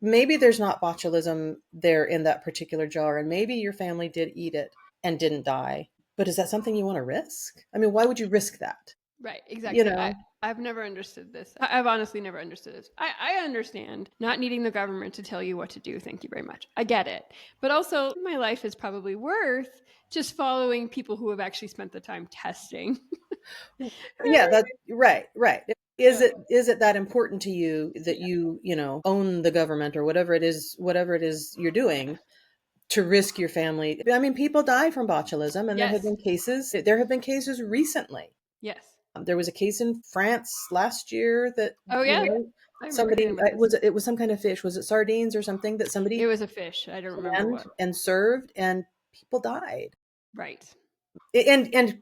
maybe there's not botulism there in that particular jar, and maybe your family did eat it and didn't die. But is that something you want to risk? I mean, why would you risk that? Right, You exactly. know, I've never understood this. I've honestly never understood this. I understand not needing the government to tell you what to do. Thank you very much. I get it. But also, my life is probably worth just following people who have actually spent the time testing. yeah, that right, right. Is Yeah. it that important to you that Yeah. you own the government or whatever it is you're doing to risk your family? I mean, people die from botulism, and Yes. there have been cases recently. Yes. There was a case in France last year that, Oh yeah. I remember somebody, hearing about this. it was some kind of fish. Was it sardines or something that It somebody was a fish. I don't remember canned what. and served, and people died. Right. And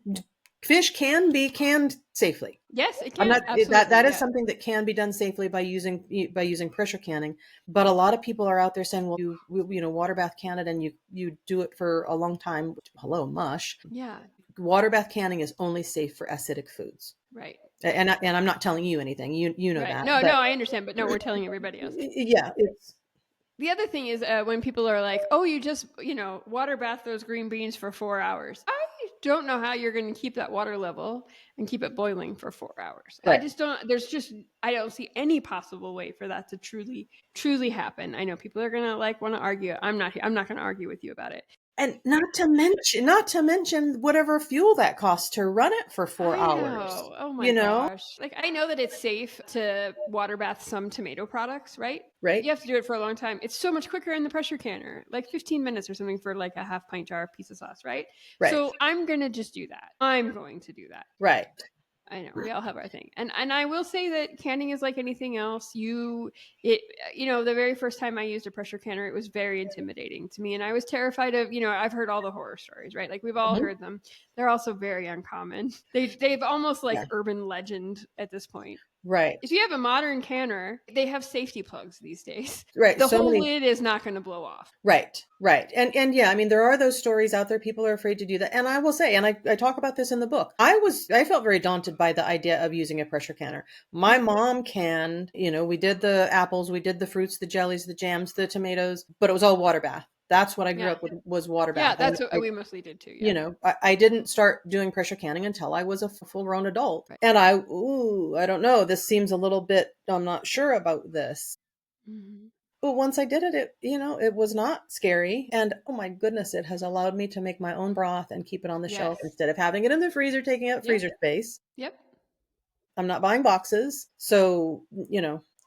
fish can be canned safely. Yes, it I'm can. not that Absolutely. is Yeah. something that can be done safely by using pressure canning. But a lot of people are out there saying, well, water bath can it, and you do it for a long time. Hello, mush. Yeah. Water bath canning is only safe for acidic foods. Right. And I'm not telling you anything. You know Right. that, No, but no, I understand, but no, we're telling everybody else. yeah, it's The other thing is when people are like, oh, you just, water bath those green beans for 4 hours. I don't know how you're going to keep that water level and keep it boiling for 4 hours. I right. just don't, I don't see any possible way for that to truly, truly happen. I know people are going to want to argue. I'm not going to argue with you about it. And not to mention whatever fuel that costs to run it for four I hours. know. Oh my You know, gosh. Like, I know that it's safe to water bath some tomato products, right? right? You have to do it for a long time. It's so much quicker in the pressure canner, like 15 minutes or something for like a half pint jar piece of sauce, right? Right. So I'm going to just do that. I'm going to do that. Right. I know we all have our thing, and I will say that canning is like anything else. The very first time I used a pressure canner, it was very intimidating to me, and I was terrified of. I've heard all the horror stories, right? Like we've all Mhm. heard them. They're also very uncommon. They've almost like Yeah. urban legend at this point. Right. If you have a modern canner, they have safety plugs these days. Right. The So whole many. lid is not going to blow off. Right. Right. And yeah, I mean, there are those stories out there. People are afraid to do that. And I will say, and I talk about this in the book. I felt very daunted by the idea of using a pressure canner. My mom canned, we did the apples, we did the fruits, the jellies, the jams, the tomatoes, but it was all water bath. That's what I grew Yeah. up with, was water Yeah, bath. that's what we mostly did too. Yeah. I didn't start doing pressure canning until I was a full grown adult. Right. And I don't know. This seems a little bit, I'm not sure about this. Mm-hmm. But once I did it, it was not scary. And oh my goodness, it has allowed me to make my own broth and keep it on the shelf Yes. instead of having it in the freezer, taking up Yep. freezer space. Yep. I'm not buying boxes. So,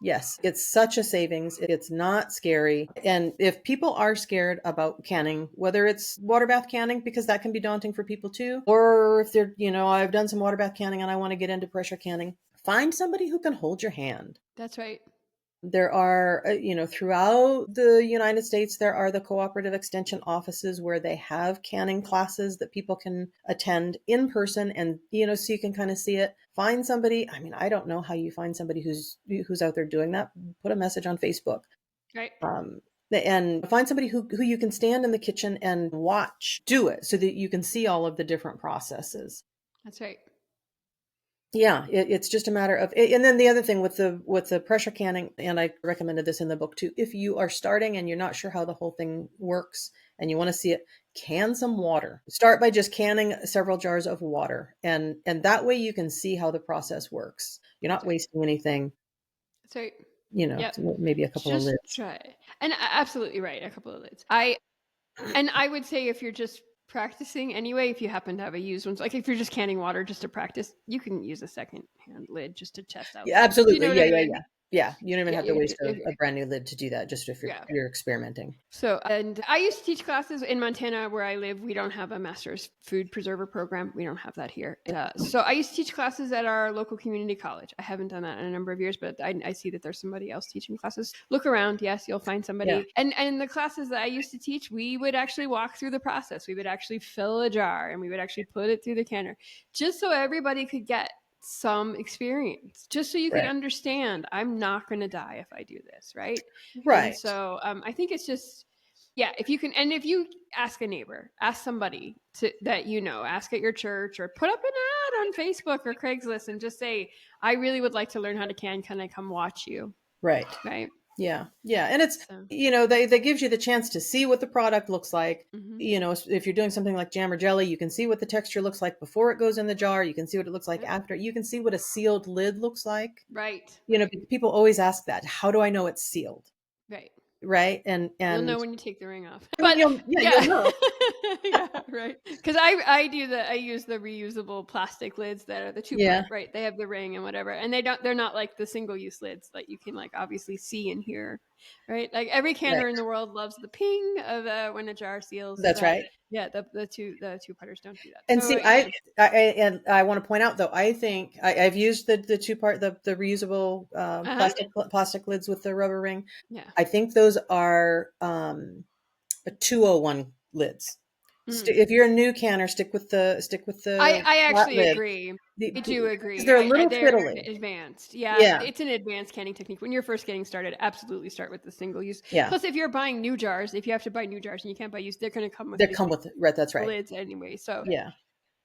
yes, it's such a savings. It's not scary. And if people are scared about canning, whether it's water bath canning, because that can be daunting for people too, or if they're, I've done some water bath canning and I want to get into pressure canning, find somebody who can hold your hand. That's right. There are, throughout the United States, there are the cooperative extension offices where they have canning classes that people can attend in person, and, so you can kind of see it. Find somebody. I mean, I don't know how you find somebody who's out there doing that. Put a message on Facebook. Right. And find somebody who you can stand in the kitchen and watch do it so that you can see all of the different processes. That's right. Yeah, it's just a matter of, and then the other thing with the pressure canning, and I recommended this in the book too. If you are starting and you're not sure how the whole thing works and you want to see it, can some water. Start by just canning several jars of water, and that way you can see how the process works. You're not wasting anything. That's right. Yep. Maybe a couple of Just lids. try it. And absolutely right. A couple of lids. And I would say if you're just practicing anyway, if you happen to have a used one, like if you're just canning water just to practice, you can use a second hand lid just to test out Yeah, things. Do you absolutely. know what Yeah, I yeah, mean? yeah. Yeah, you don't even Yeah. have to waste a brand new lid to do that, just if Yeah. you're experimenting. So, and I used to teach classes in Montana where I live. We don't have a master's food preserver program. We don't have that here. So I used to teach classes at our local community college. I haven't done that in a number of years, but I see that there's somebody else teaching classes. Look around. Yes, you'll find somebody. Yeah. And in the classes that I used to teach, we would actually walk through the process. We would actually fill a jar and we would actually put it through the canner just so everybody could get some experience, just so you could Right. understand I'm not going to die if I do this, right? Right. And so I think it's just, yeah, if you can, and if you ask a neighbor, ask somebody that ask at your church, or put up an ad on Facebook or Craigslist and just say, I really would like to learn how to can I come watch you? Right. Right. Yeah. Yeah. And it's, So, they gives you the chance to see what the product looks like. mhm. If you're doing something like jam or jelly, you can see what the texture looks like before it goes in the jar. You can see what it looks like after. You can see what a sealed lid looks like. Right. People always ask that. How do I know it's sealed? Right. Right. And You'll know when you take the ring off. I mean, But you'll know. yeah, right. Because I use the reusable plastic lids that are the two-part, right? They have the ring and whatever, and they're not like the single-use lids that you can like obviously see and hear, right? Like every canner in the world loves the ping of when a jar seals. That's right. Yeah, the two-parters don't do that. And So, see, I want to point out though, I think I've used the two-part, the reusable plastic lids with the rubber ring. Yeah. I think those are a 201 lids. If you're a new canner, stick with the I actually lid. agree. I do agree. They're a little They're fiddly. advanced. Yeah, Yeah. it's an advanced canning technique. When you're first getting started, absolutely start with the single use. Yeah. Plus, if you're buying new jars, if you have to buy new jars and you can't buy used, they're going to come with right. That's right. lids anyway. So yeah.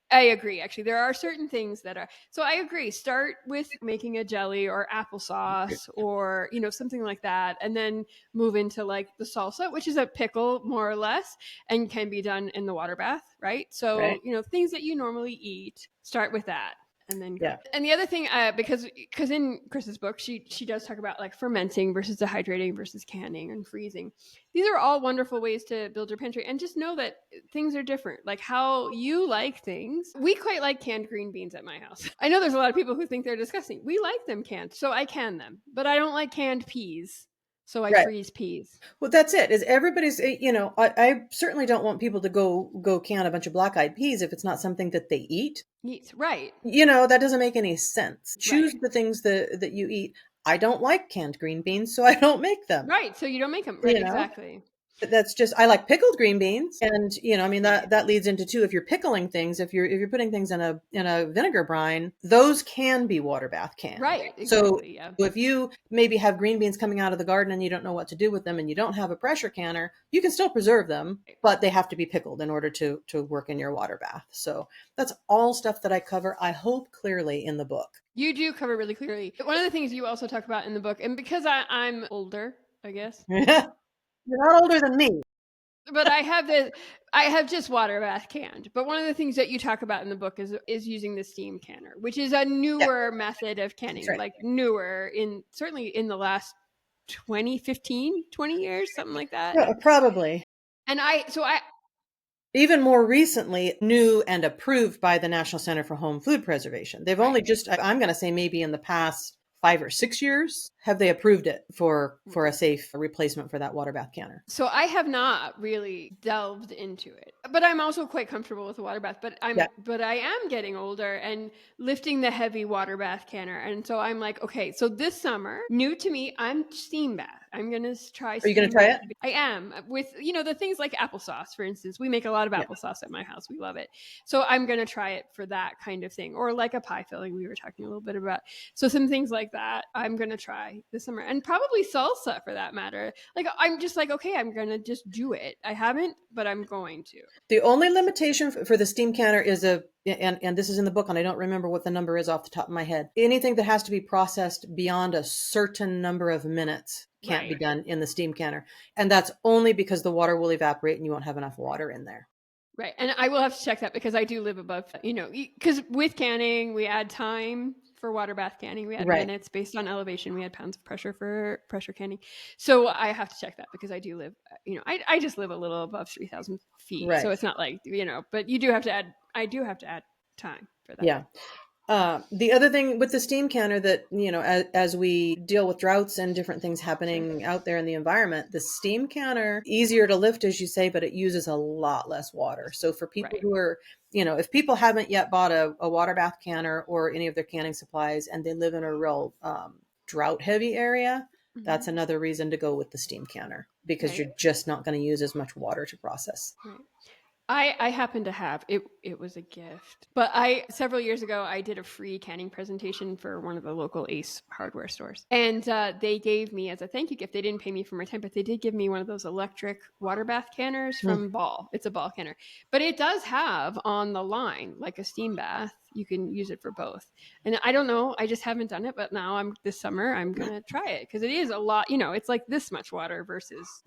I agree. Actually, there are certain things that are. So I agree. Start with making a jelly or applesauce or something like that, and then move into like the salsa, which is a pickle more or less, and can be done in the water bath, right? So things that you normally eat, start with that. And then go. And the other thing, because in Kris's book, she does talk about like fermenting versus dehydrating versus canning and freezing. These are all wonderful ways to build your pantry, and just know that things are different. Like how you like things. We quite like canned green beans at my house. I know there's a lot of people who think they're disgusting. We like them canned, so I can them. But I don't like canned peas. So I freeze peas. Well, that's it. Is everybody's, I certainly don't want people to go can a bunch of black-eyed peas if it's not something that they eat. Right. That doesn't make any sense. Choose the things that you eat. I don't like canned green beans, so I don't make them. Right. So you don't make them. Right. Exactly. That's just, I like pickled green beans, and that leads into too, if you're pickling things, if you're putting things in a vinegar brine, those can be water bath canned. Right. Exactly. So if you maybe have green beans coming out of the garden and you don't know what to do with them and you don't have a pressure canner, you can still preserve them, but they have to be pickled in order to work in your water bath. So that's all stuff that I cover, I hope, clearly in the book. You do cover really clearly. One of the things you also talk about in the book, and because I'm older, I guess. You're not older than me. But I have just water bath canned. But one of the things that you talk about in the book is using the steam canner, which is a newer method of canning, like newer certainly in the last 20 years, something like that. Yeah, probably. And Even more recently, new and approved by the National Center for Home Food Preservation. They've only right. just, I'm going to say maybe in the past 5 or 6 years, have they approved it for a safe replacement for that water bath canner. So I have not really delved into it, but I'm also quite comfortable with the water bath. Yeah. But I am getting older and lifting the heavy water bath canner, and so I'm like, okay, so this summer, new to me, I'm steam bath. I'm gonna try Are you going steam to try bath. it? I am with the things like applesauce, for instance. We make a lot of Yeah. applesauce at my house. We love it, so I'm gonna try it for that kind of thing, or like a pie filling we were talking a little bit about. So some things like that I'm gonna try this summer, and probably salsa for that matter. Like I'm just like, okay, I'm gonna just do it. I haven't, but I'm going to. The only limitation for the steam canner is and this is in the book, and I don't remember what the number is off the top of my head. Anything that has to be processed beyond a certain number of minutes can't be Right. done in the steam canner. And that's only because the water will evaporate and you won't have enough water in there. Right. And I will have to check that because I do live above, because with canning, we add time for water bath canning. We add Right. minutes based on elevation. We add pounds of pressure for pressure canning. So I have to check that because I do live, I just live a little above 3,000 feet. So Right. it's not like, but you do have to add, I do have to add time for that. Yeah. The other thing with the steam canner that, as we deal with droughts and different things happening out there in the environment, the steam canner, easier to lift, as you say, but it uses a lot less water. So for people Right. who are, if people haven't yet bought a water bath canner or any of their canning supplies and they live in a real drought heavy area, that's another reason to go with the steam canner because Right. you're just not going to use as much water to process. Right. I happen to have it. It was a gift, but several years ago I did a free canning presentation for one of the local Ace hardware stores, and they gave me as a thank you gift. They didn't pay me for my time, but they did give me one of those electric water bath canners from Ball. It's a Ball canner, but it does have on the line like a steam bath. You can use it for both, and I don't know. I just haven't done it, but now this summer I'm gonna try it because it is a lot. It's like this much water versus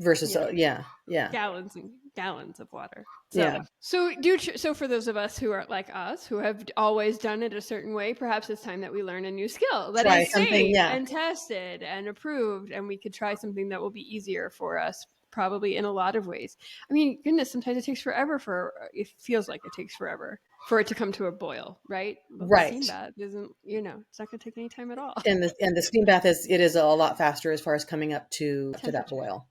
Yeah. gallons and gallons of water. Yeah. So for those of us who are like us, who have always done it a certain way, perhaps it's time that we learn a new skill that Try is something. safe Yeah. and tested and approved, and we could try something that will be easier for us, probably in a lot of ways. I mean, goodness, sometimes it takes forever it feels like it takes forever for it to come to a boil, right? But the steam Right. bath isn't, it's not going to take any time at all. And the steam bath is a lot faster as far as coming up to that Temperature. boil.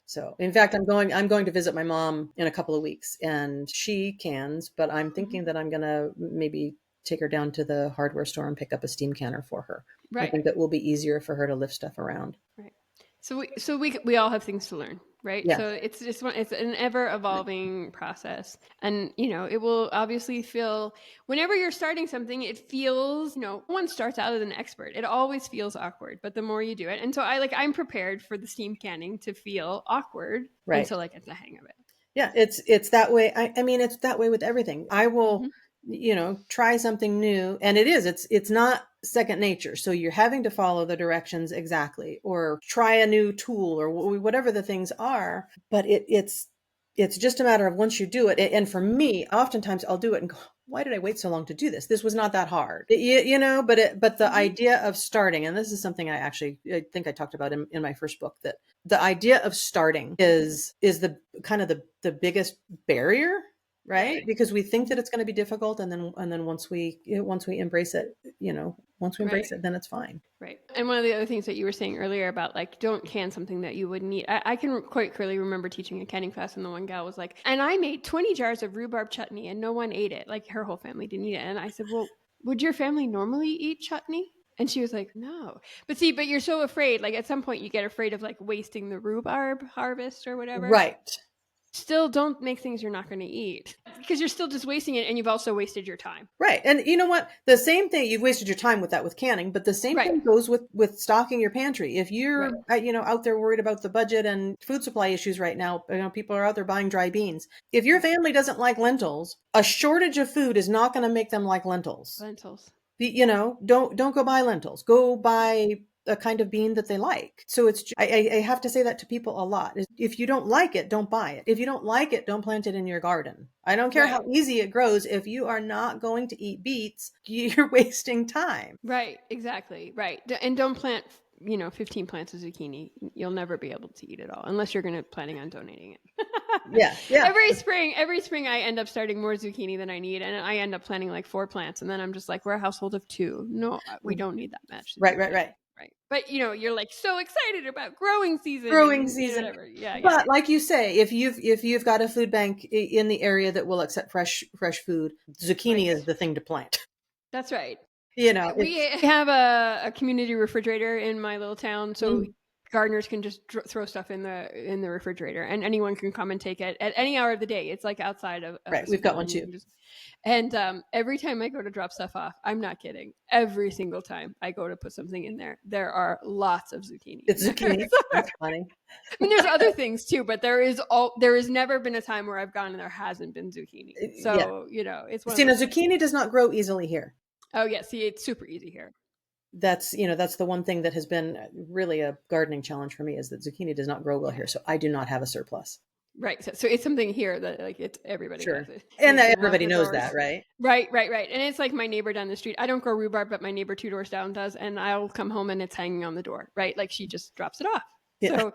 So in fact, I'm going to visit my mom in a couple of weeks and she cans, but I'm thinking that I'm going to maybe take her down to the hardware store and pick up a steam canner for her. I Right. think that will be easier for her to lift stuff around. Right. So we all have things to learn, right? Yeah. So it's an ever evolving process, and it will obviously feel whenever you're starting something, it feels one starts out as an expert. It always feels awkward, but the more you do it, and so I'm prepared for the steam canning to feel awkward Right. until I get the hang of it. Yeah, it's that way. I mean, it's that way with everything. I will, try something new, and it's not second nature. So you're having to follow the directions exactly, or try a new tool, or whatever the things are. But it's just a matter of once you do it. And for me, oftentimes I'll do it and go, why did I wait so long to do this? This was not that hard, but the idea of starting, and this is something I think I talked about in my first book, that the idea of starting is the kind of the biggest barrier, right? Because we think that it's going to be difficult, and then once we embrace it, then it's fine. Right. And one of the other things that you were saying earlier about don't can something that you wouldn't eat. I can quite clearly remember teaching a canning class and the one gal was like, and I made 20 jars of rhubarb chutney and no one ate it. Like her whole family didn't eat it. And I said, well, would your family normally eat chutney? And she was like, no. But you're so afraid. Like at some point you get afraid of wasting the rhubarb harvest or whatever. Right. Still don't make things you're not going to eat because you're still just wasting it and you've also wasted your time. Right. And you know what? The same thing, you've wasted your time with that with canning, but the same thing goes with stocking your pantry. If you're, out there worried about the budget and food supply issues right now, people are out there buying dry beans. If your family doesn't like lentils, a shortage of food is not going to make them like lentils. Don't go buy lentils. Go buy a kind of bean that they like. So I have to say that to people a lot. If you don't like it, don't buy it. If you don't like it, don't plant it in your garden. I don't care how easy it grows. If you are not going to eat beets, you're wasting time. Right. Exactly. Right. And don't plant 15 plants of zucchini, you'll never be able to eat it all unless you're planning on donating it. Yeah, yeah. Every spring I end up starting more zucchini than I need, and I end up planting like 4 plants, and then I'm just like, we're a household of 2. No, we don't need that much. Right, right, right. Right. But you're like so excited about growing season Growing and season. whatever. Yeah, yeah. But like you say, if you've got a food bank in the area that will accept fresh food, zucchini Right. is the thing to plant. That's right. We It's have a community refrigerator in my little town, so mm, gardeners can just throw stuff in the refrigerator, and anyone can come and take it at any hour of the day. It's like outside of right. a We've got school, one and you too. can just. And every time I go to drop stuff off, I'm not kidding. Every single time I go to put something in there are lots of zucchini in It's there. zucchini. So, That's funny. I mean, there's other things too, but there has never been a time where I've gone and there hasn't been zucchini. Yeah. So it's one of See, now those things. zucchini does not grow easily here. Oh yeah, see, it's super easy here. That's the one thing that has been really a gardening challenge for me is that zucchini does not grow well Yeah. here. So I do not have a surplus. Right. So it's something here that like it's everybody Sure. has it. And It's one of everybody the knows doors. that, right? Right. And it's like my neighbor down the street. I don't grow rhubarb, but my neighbor 2 doors down does, and I'll come home and it's hanging on the door. Right. Like she just drops it off. Yeah. So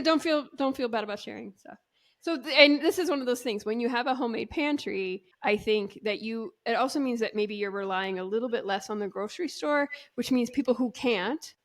don't feel bad about sharing stuff. So and this is one of those things when you have a homemade pantry, I think that it also means that maybe you're relying a little bit less on the grocery store, which means people who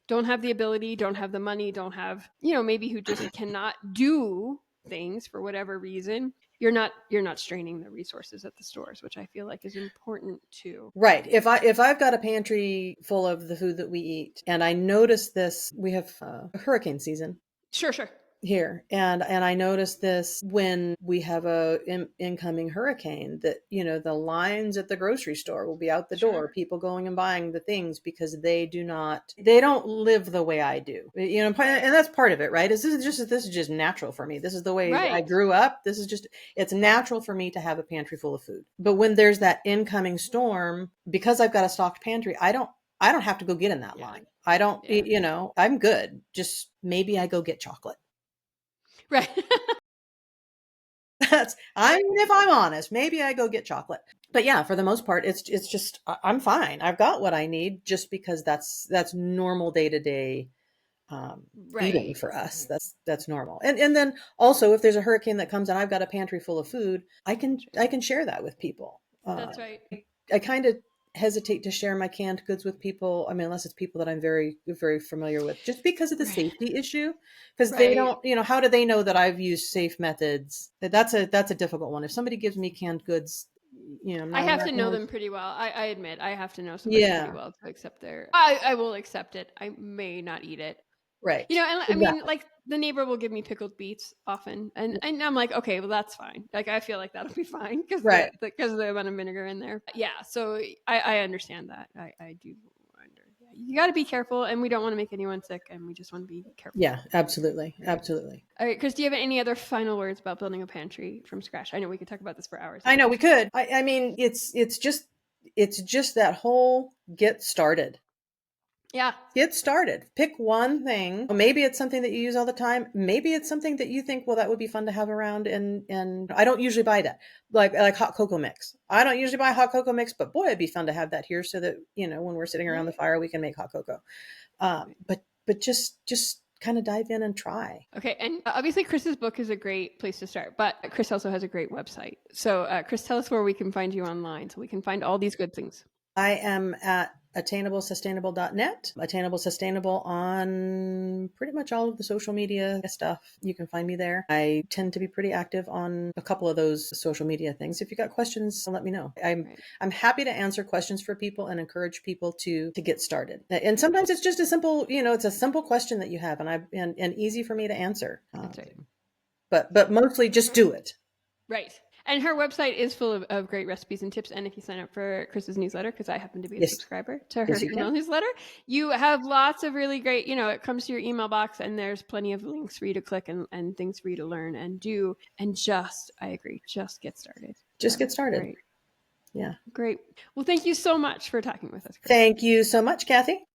don't have the ability, don't have the money, don't have, maybe who just cannot do things for whatever reason, you're not straining the resources at the stores, which I feel like is important too. Right. If I've got a pantry full of the food that we eat, and I notice this, we have a hurricane season Sure. here, and I noticed this when we have a incoming hurricane that the lines at the grocery store will be out the door, Sure. people going and buying the things because they don't live the way I do, and that's part of it, right? This is just natural for me. This is the way I Right. grew up. It's natural for me to have a pantry full of food. But when there's that incoming storm, because I've got a stocked pantry, I don't have to go get in that Yeah. line. I don't, Yeah. I'm good. Just maybe I go get chocolate. Right. If I'm honest, maybe I go get chocolate. But yeah, for the most part, it's just I'm fine. I've got what I need just because that's normal day to day eating Right. for us. That's normal. And then also if there's a hurricane that comes and I've got a pantry full of food, I can share that with people. That's right. I kind of hesitate to share my canned goods with people. I mean, unless it's people that I'm very, very familiar with, just because of the Right. safety issue. Because they Right. don't, how do they know that I've used safe methods? That's a difficult one. If somebody gives me canned goods, I I'm have not to know going. them pretty well. I admit I have to know somebody pretty Yeah, well to accept I will accept it. I may not eat it. right, And I mean, exactly. like the neighbor will give me pickled beets often, and I'm like, okay, well that's fine. Like I feel like that'll be fine because Right. because of the amount of vinegar in there. Yeah, so I understand that. I do wonder. Yeah, you got to be careful, and we don't want to make anyone sick, and we just want to be careful. Yeah, absolutely, Right. absolutely. All right, Kris, do you have any other final words about building a pantry from scratch? I know we could talk about this for hours. I know we could. I mean, it's just that whole get started. Yeah. Get started. Pick one thing. Maybe it's something that you use all the time. Maybe it's something that you think, well, that would be fun to have around. And I don't usually buy that, like hot cocoa mix. I don't usually buy hot cocoa mix, but boy, it'd be fun to have that here, so that when we're sitting around the fire, we can make hot cocoa. But just kind of dive in and try. Okay, and obviously Kris's book is a great place to start, but Kris also has a great website. So, Kris, tell us where we can find you online so we can find all these good things. I am at attainablesustainable.net. Attainable Sustainable on pretty much all of the social media stuff. You can find me there. I tend to be pretty active on a couple of those social media things. If you got questions, let me know. I'm happy to answer questions for people and encourage people to get started. And sometimes it's just a simple, it's a simple question that you have, and easy for me to answer. That's right. But mostly just do it. Right. And her website is full of great recipes and tips. And if you sign up for Kris's newsletter, because I happen to be a subscriber to her email newsletter, you have lots of really great, it comes to your email box and there's plenty of links for you to click and things for you to learn and do. And I agree, just get started. Just get started. Great. Yeah. Great. Well, thank you so much for talking with us, Kris. Thank you so much, Kathie.